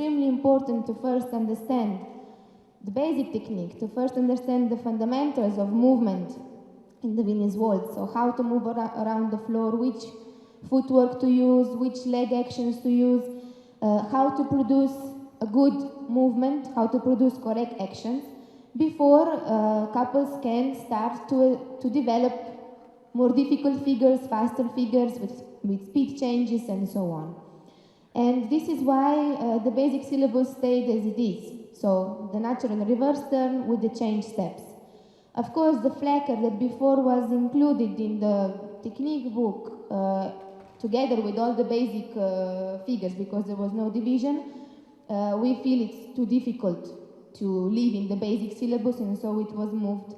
extremely important to first understand the basic technique, to first understand the fundamentals of movement in the Viennese waltz. So how to move around the floor, which footwork to use, which leg actions to use, how to produce a good movement, how to produce correct actions, before couples can start to develop more difficult figures, faster figures with speed changes and so on. And this is why the basic syllabus stayed as it is. So the natural reverse turn with the change steps. Of course, the flacker that before was included in the technique book together with all the basic figures, because there was no division, we feel it's too difficult to leave in the basic syllabus, and so it was moved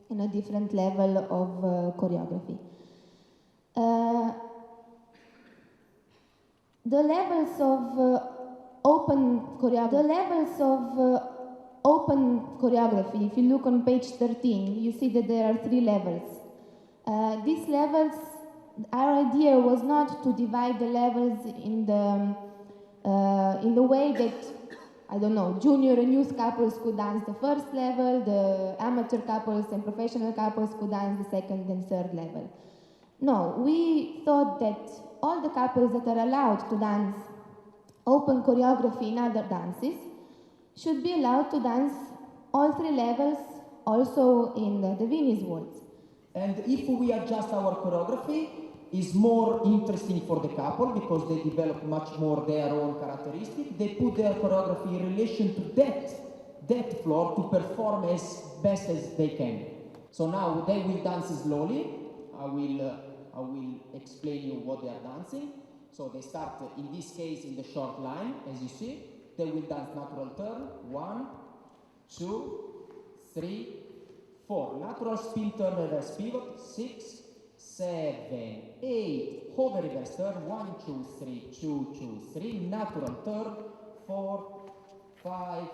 in a different level of choreography. The levels of open choreography, if you look on page 13, you see that there are 3 levels. These levels, our idea was not to divide the levels in the way that, I don't know, junior and youth couples could dance the first level, the amateur couples and professional couples could dance the second and third level. No, we thought that all the couples that are allowed to dance open choreography in other dances should be allowed to dance all 3 levels also in the Viennese waltz. And if we adjust our choreography, it's more interesting for the couple because they develop much more their own characteristics. They put their choreography in relation to that floor to perform as best as they can. So now they will dance slowly. I will explain you what they are dancing. So they start, in this case, in the short line, as you see. They will dance natural turn, 1, 2, 3, 4. Natural spin turn reverse pivot, 6, 7, 8. Hover reverse turn, 1, 2, 3, 2, 2, 3. Natural turn, 4, 5,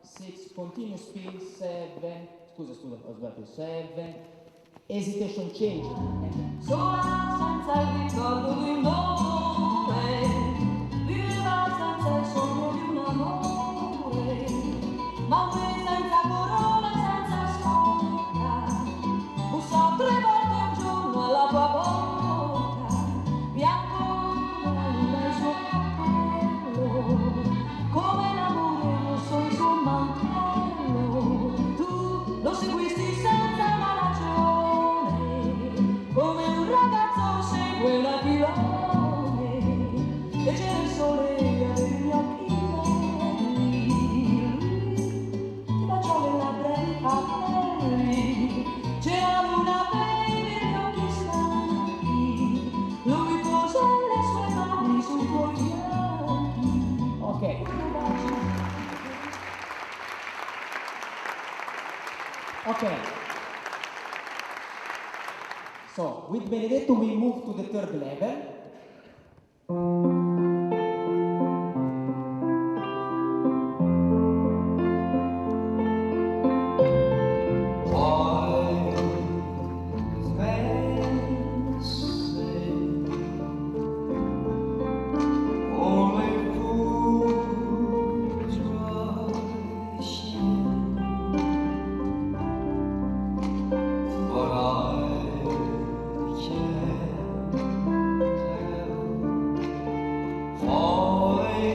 6. Continue spin, 7. Scusa, ho sbagliato, 7. Hesitation change. Sola senza il ricordo di un amore, viveva senza il sogno di un amore, ma qui senza corona, senza scorta, bussò 3 volte al giorno alla tua porta, bianco come il suo cappello, come l'amore rosso il suo mantello, tu lo seguisti senza una ragione, come un ragazzo segue la pilone, e c'era il sole e avevi gli occhi belli, ti baciò le labbra e i capelli, c'era luna baby e gli occhi stanchi, lui posò le sue mani sui tuoi fianchi. Ok. Okay. So, with Benedetto we move to the 3rd level. Falling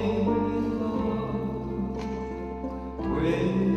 in love with